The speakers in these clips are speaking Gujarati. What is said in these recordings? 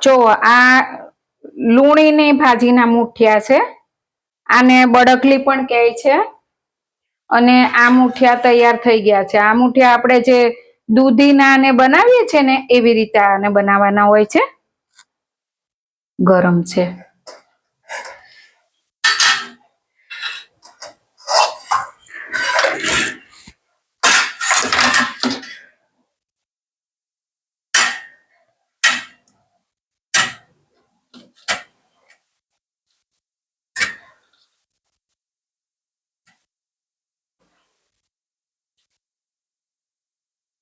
જો આ લૂણીની ભાજીના મુઠિયા છે, આને બળકલી પણ કહે છે, અને આ મુઠિયા તૈયાર થઈ ગયા છે. આ મુઠિયા આપણે જે દૂધીના ને બનાવીએ છીએ ને એવી રીતે આને બનાવવાના હોય છે. ગરમ છે.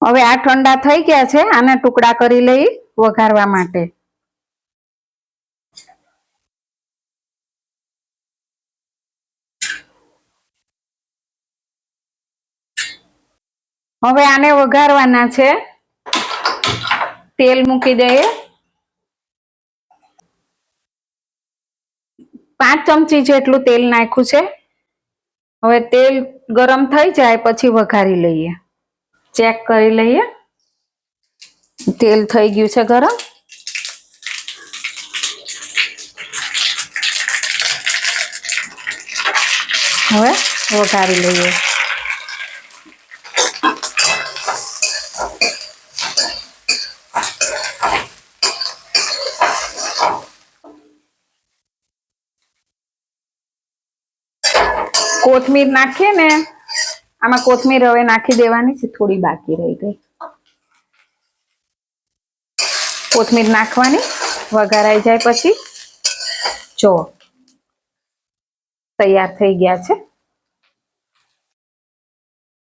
હવે આ ઠંડા થઈ ગયા છે, આના ટુકડા કરી લઈ વઘારવા માટે. હવે આને વઘારવાના છે. તેલ મૂકી દઈએ. 5 ચમચી જેટલું તેલ નાખ્યું છે. હવે તેલ ગરમ થઈ જાય પછી વઘારી લઈએ. ચેક કરી લઈએ. તેલ થઈ ગયું છે ગરમ. હવે વઘારી લઈએ. કોથમીર નાખીએ ને, આમાં કોથમીર હવે નાખી દેવાની છે, થોડી બાકી રહી ગઈ. કોથમીર નાખવાની વઘારાઈ જાય પછી. જો તૈયાર થઈ ગયા છે.